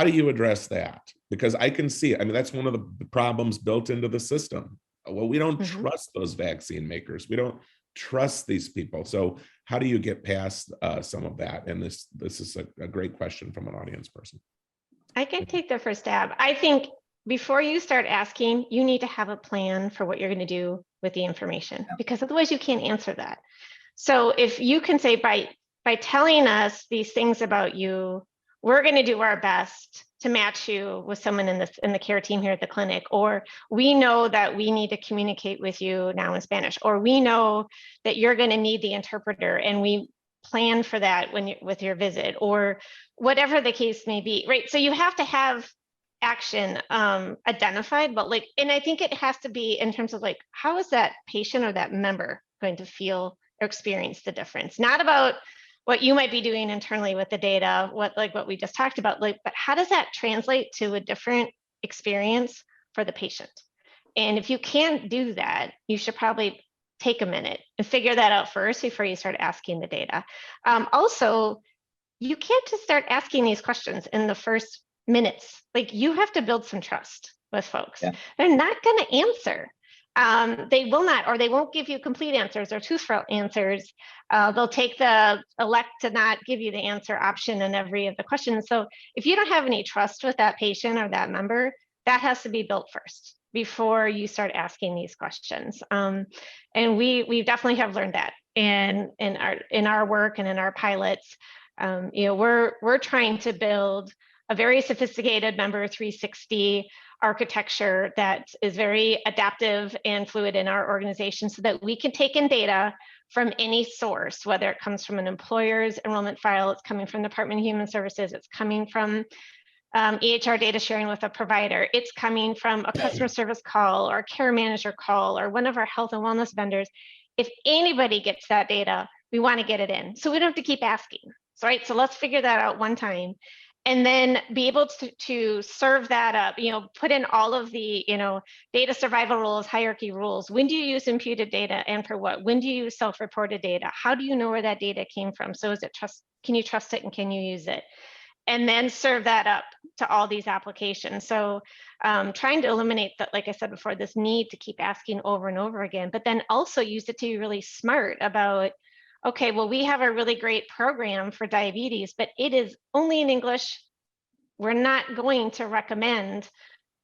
do you address that? Because I can see, that's one of the problems built into the system. Well, we don't trust those vaccine makers. We don't trust these people. So how do you get past some of that? And this is a great question from an audience person. I can take the first stab. I think before you start asking, you need to have a plan for what you're going to do with the information, because otherwise you can't answer that. So if you can say by telling us these things about you, we're going to do our best to match you with someone in the care team here at the clinic, or we know that we need to communicate with you now in Spanish, or we know that you're going to need the interpreter and we plan for that with your visit, or whatever the case may be, right? So you have to have action identified, but and I think it has to be in terms of how is that patient or that member going to feel or experience the difference? Not about what you might be doing internally with the data, what we just talked about, but how does that translate to a different experience for the patient? And if you can't do that, you should probably take a minute and figure that out first before you start asking the data. Also, you can't just start asking these questions in the first minutes. Like, you have to build some trust with folks. Yeah. They're not going to answer. They will not, or they won't give you complete answers or truthful answers. They'll take the elect to not give you the answer option in every of the questions. So if you don't have any trust with that patient or that member, that has to be built first before you start asking these questions. And we definitely have learned that in our work and in our pilots. We're trying to build a very sophisticated member 360 architecture that is very adaptive and fluid in our organization, so that we can take in data from any source, whether it comes from an employer's enrollment file, it's coming from the Department of Human Services, it's coming from EHR data sharing with a provider, it's coming from a customer service call or a care manager call or one of our health and wellness vendors. If anybody gets that data, we want to get it in, so we don't have to keep asking. Right? So let's figure that out one time, and then be able to serve that up, put in all of the, data survival rules, hierarchy rules. When do you use imputed data and for what? When do you use self-reported data? How do you know where that data came from? So can you trust it and can you use it? And then serve that up to all these applications. So trying to eliminate that, like I said before, this need to keep asking over and over again, but then also use it to be really smart about, okay, well, we have a really great program for diabetes, but it is only in English. We're not going to recommend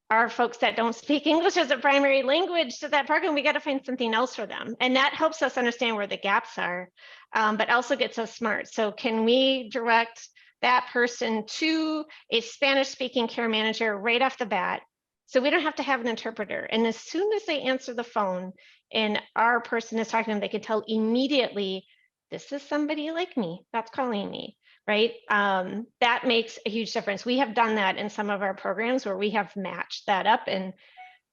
our folks that don't speak English as a primary language to that program. We got to find something else for them. And that helps us understand where the gaps are, but also gets us smart. So can we direct that person to a Spanish-speaking care manager right off the bat, so we don't have to have an interpreter? And as soon as they answer the phone and our person is talking to them, they can tell immediately, this is somebody like me that's calling me, right? That makes a huge difference. We have done that in some of our programs where we have matched that up, and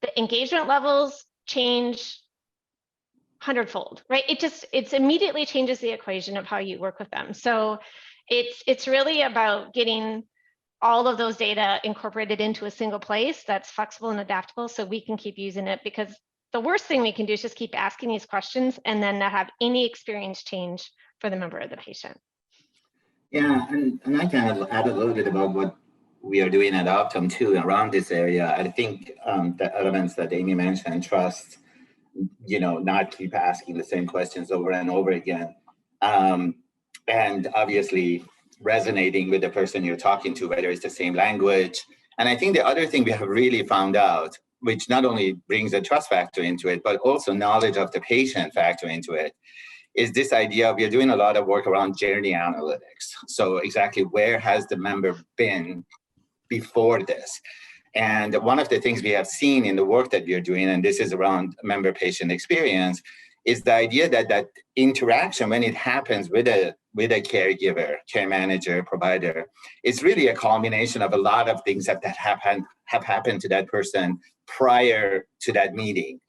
the engagement levels change 100-fold, right? It immediately changes the equation of how you work with them. So it's really about getting all of those data incorporated into a single place that's flexible and adaptable, so we can keep using it, because the worst thing we can do is just keep asking these questions and then not have any experience change for the member or the patient. Yeah, and I can add a little bit about what we are doing at Optum too around this area. I think the elements that Amy mentioned, trust, not keep asking the same questions over and over again. And obviously resonating with the person you're talking to, whether it's the same language. And I think the other thing we have really found out, which not only brings a trust factor into it, but also knowledge of the patient factor into it, is this idea of, we are doing a lot of work around journey analytics. So exactly where has the member been before this? And one of the things we have seen in the work that we are doing, and this is around member-patient experience, is the idea that interaction, when it happens with a caregiver, care manager, provider, it's really a culmination of a lot of things that have happened to that person prior to that meeting.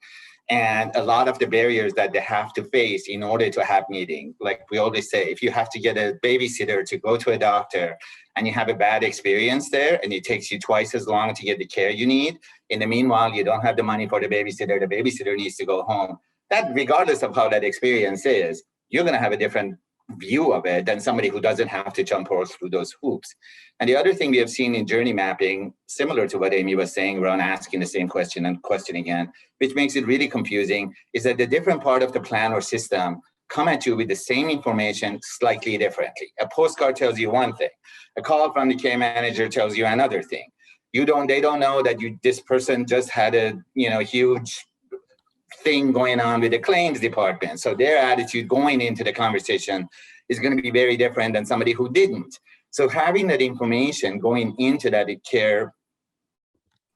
And a lot of the barriers that they have to face in order to have meeting. Like we always say, if you have to get a babysitter to go to a doctor and you have a bad experience there and it takes you twice as long to get the care you need, in the meanwhile, you don't have the money for the babysitter needs to go home. That, regardless of how that experience is, you're going to have a different view of it than somebody who doesn't have to jump through those hoops. And the other thing we have seen in journey mapping, similar to what Amy was saying around asking the same question and question again, which makes it really confusing, is that the different part of the plan or system come at you with the same information slightly differently. A postcard tells you one thing. A call from the care manager tells you another thing. They don't know that this person just had a huge thing going on with the claims department. So their attitude going into the conversation is going to be very different than somebody who didn't. So having that information going into that care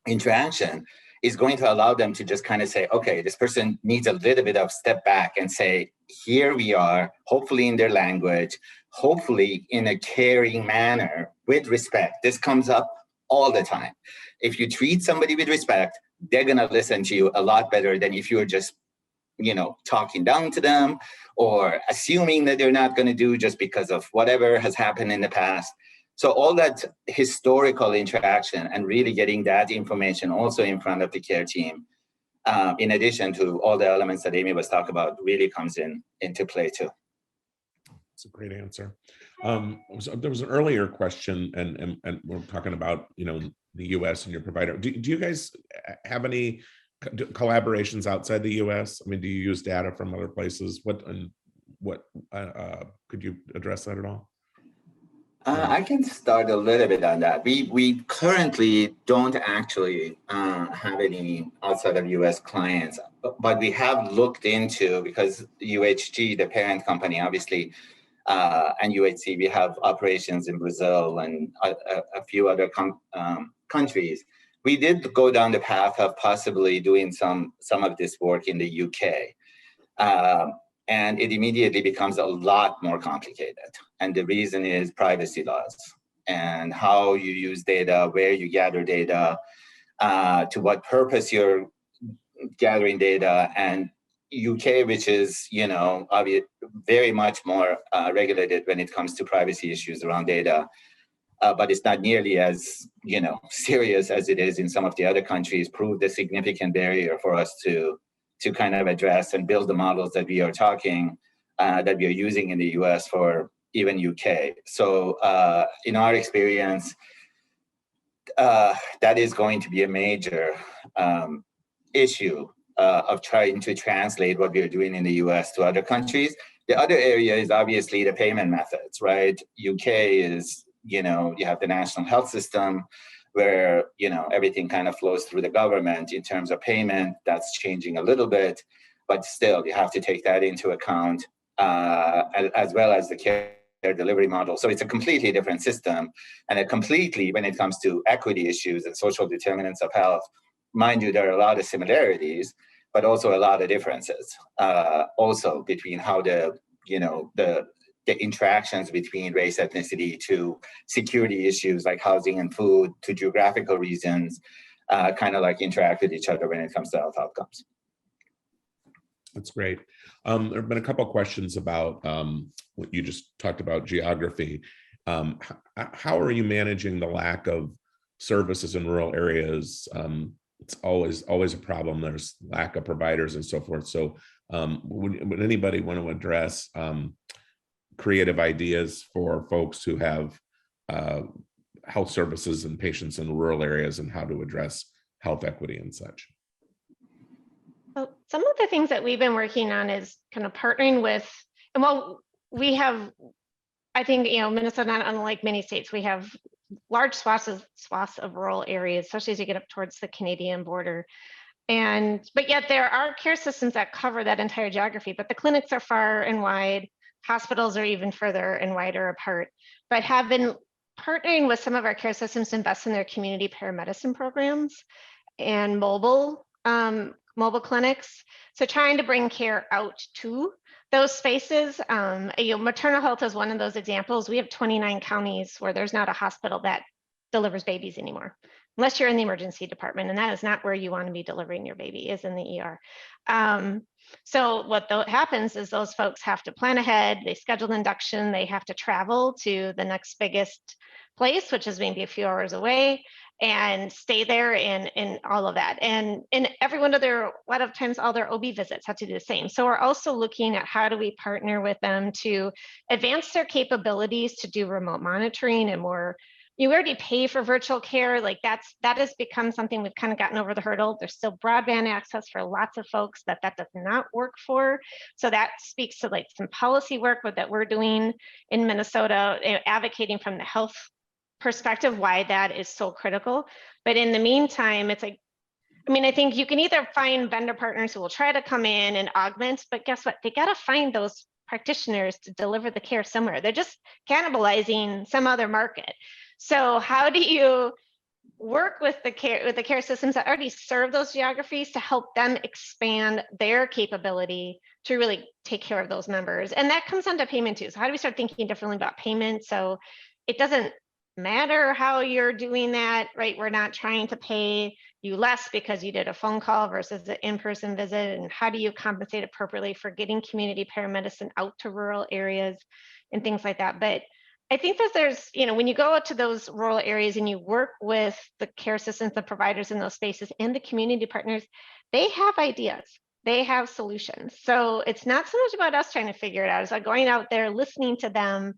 interaction is going to allow them to just kind of say, okay, this person needs a little bit of step back and say, here we are, hopefully in their language, hopefully in a caring manner with respect. This comes up all the time. If you treat somebody with respect, they're going to listen to you a lot better than if you're just, talking down to them or assuming that they're not going to do just because of whatever has happened in the past. So all that historical interaction and really getting that information also in front of the care team in addition to all the elements that Amy was talking about, really comes into play too. That's a great answer. There was an earlier question, and we're talking about, you know, the U.S. and your provider. Do you guys have any collaborations outside the U.S.? I mean, do you use data from other places? What could you address that at all? I can start a little bit on that. We currently don't actually have any outside of U.S. clients, but we have looked into, because UHG, the parent company, obviously, and UHC, we have operations in Brazil and a few other countries. We did go down the path of possibly doing some of this work in the UK. And it immediately becomes a lot more complicated. And the reason is privacy laws and how you use data, where you gather data, to what purpose you're gathering data. And UK, which is, you know, very much more regulated when it comes to privacy issues around data, but it's not nearly as, you know, serious as it is in some of the other countries, proved a significant barrier for us to kind of address and build the models that we are talking, that we are using in the US for even UK. So in our experience, that is going to be a major issue of trying to translate what we are doing in the US to other countries. The other area is obviously the payment methods, right? UK is, you know, you have the national health system where, you know, everything kind of flows through the government in terms of payment. That's changing a little bit, but still you have to take that into account, as well as the care delivery model. So it's a completely different system, and a completely, when it comes to equity issues and social determinants of health, mind you, there are a lot of similarities, but also a lot of differences, also between how the interactions between race, ethnicity, to security issues like housing and food, to geographical reasons, kind of like interact with each other when it comes to health outcomes. That's great. There have been a couple of questions about what you just talked about, geography. How are you managing the lack of services in rural areas? It's always a problem. There's lack of providers and so forth. So would anybody want to address creative ideas for folks who have health services and patients in rural areas, and how to address health equity and such? Well, some of the things that we've been working on is kind of partnering with, and well, we have, I think, you know, Minnesota, not unlike many states, we have large swaths of rural areas, especially as you get up towards the Canadian border. But yet there are care systems that cover that entire geography, but the clinics are far and wide, hospitals are even further and wider apart, but have been partnering with some of our care systems to invest in their community paramedicine programs and mobile clinics. So trying to bring care out to those spaces. Maternal health is one of those examples. We have 29 counties where there's not a hospital that delivers babies anymore, unless you're in the emergency department, and that is not where you want to be delivering your baby, is in the ER. So what happens is those folks have to plan ahead, they schedule induction, they have to travel to the next biggest place, which is maybe a few hours away, and stay there and all of that. And every one of a lot of times all their OB visits have to do the same. So we're also looking at how do we partner with them to advance their capabilities to do remote monitoring and more. You already pay for virtual care, like that has become something we've kind of gotten over the hurdle. There's still broadband access for lots of folks that does not work for. So that speaks to like some policy work that we're doing in Minnesota, advocating from the health perspective why that is so critical. But in the meantime, it's like, I mean, I think you can either find vendor partners who will try to come in and augment, but guess what? They got to find those practitioners to deliver the care somewhere. They're just cannibalizing some other market. So how do you work with the care systems that already serve those geographies to help them expand their capability to really take care of those members? And that comes down to payment too. So how do we start thinking differently about payment? So it doesn't matter how you're doing that, right? We're not trying to pay you less because you did a phone call versus an in-person visit. And how do you compensate appropriately for getting community paramedicine out to rural areas and things like that? But I think that there's, when you go out to those rural areas and you work with the care systems, the providers in those spaces and the community partners, they have ideas. They have solutions. So it's not so much about us trying to figure it out. It's like going out there, listening to them.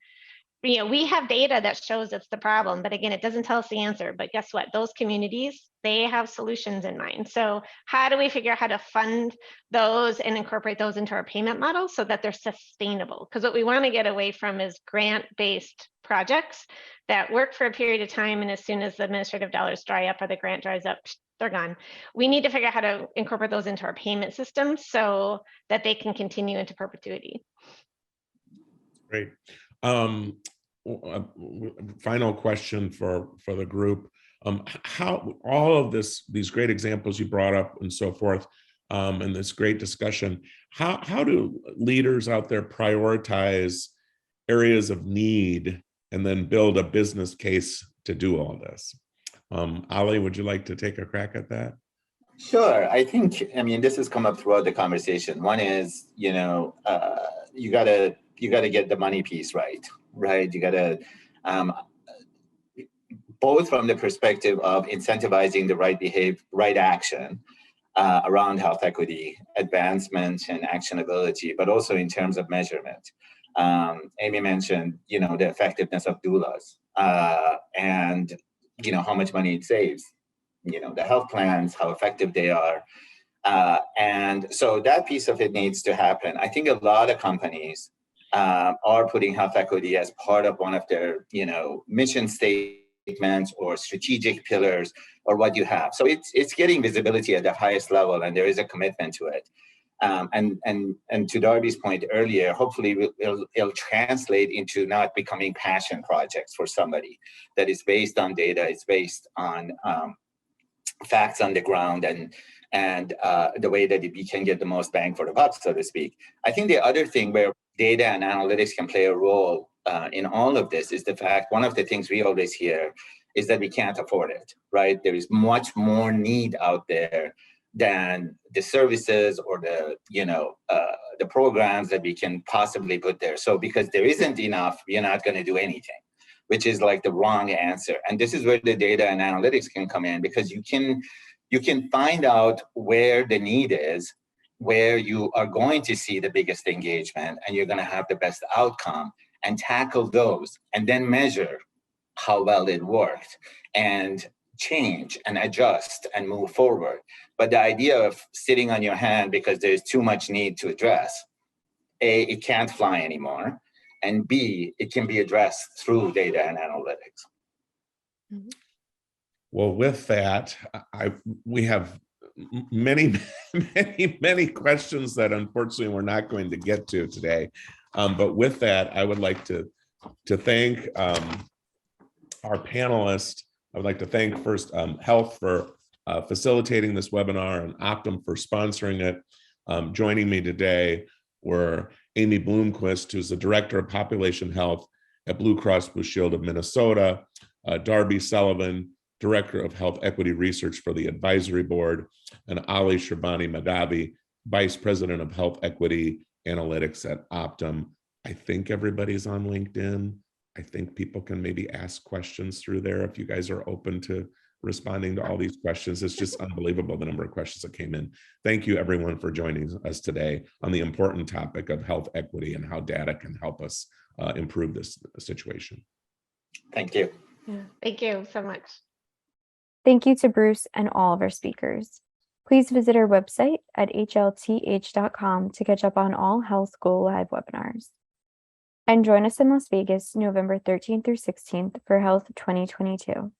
We have data that shows it's the problem, but again, it doesn't tell us the answer. But guess what? Those communities, they have solutions in mind. So how do we figure out how to fund those and incorporate those into our payment model so that they're sustainable? Because what we want to get away from is grant-based projects that work for a period of time, and as soon as the administrative dollars dry up or the grant dries up, they're gone. We need to figure out how to incorporate those into our payment system so that they can continue into perpetuity. Great. Final question for the group. How all of these great examples you brought up and so forth, and this great discussion, how do leaders out there prioritize areas of need and then build a business case to do all this? Ali, would you like to take a crack at that? Sure. I mean, this has come up throughout the conversation. One is, you gotta get the money piece right? You gotta, both from the perspective of incentivizing the right action around health equity, advancement and actionability, but also in terms of measurement. Amy mentioned, the effectiveness of doulas and, how much money it saves, the health plans, how effective they are. And so that piece of it needs to happen. I think a lot of companies are putting health equity as part of one of their, mission statements or strategic pillars or what you have. So it's getting visibility at the highest level, and there is a commitment to it. And to Darby's point earlier, hopefully it'll translate into not becoming passion projects for somebody. That is based on data, it's based on facts on the ground, and the way that we can get the most bang for the buck, so to speak. I think the other thing where data and analytics can play a role in all of this is the fact, one of the things we always hear is that we can't afford it, right? There is much more need out there than the services or the programs that we can possibly put there. So because there isn't enough, we're not going to do anything, which is like the wrong answer. And this is where the data and analytics can come in, because you can find out where the need is, where you are going to see the biggest engagement and you're going to have the best outcome, and tackle those, and then measure how well it worked and change and adjust and move forward. But the idea of sitting on your hand because there's too much need to address, A, it can't fly anymore, and B, it can be addressed through data and analytics. Mm-hmm. Well, with that, we have many questions that unfortunately we're not going to get to today. But with that, I would like to thank our panelists. I would like to thank first Health for facilitating this webinar, and Optum for sponsoring it. Joining me today were Amy Bloomquist, who's the Director of Population Health at Blue Cross Blue Shield of Minnesota, Darby Sullivan, Director of Health Equity Research for the Advisory Board, and Ali Sherbani Madavi, Vice President of Health Equity Analytics at Optum. I think everybody's on LinkedIn. I think people can maybe ask questions through there if you guys are open to responding to all these questions. It's just unbelievable the number of questions that came in. Thank you everyone for joining us today on the important topic of health equity and how data can help us improve this situation. Thank you. Yeah, thank you so much. Thank you to Bruce and all of our speakers. Please visit our website at hlth.com to catch up on all Health GoLIVE webinars. And join us in Las Vegas, November 13th through 16th for Health 2022.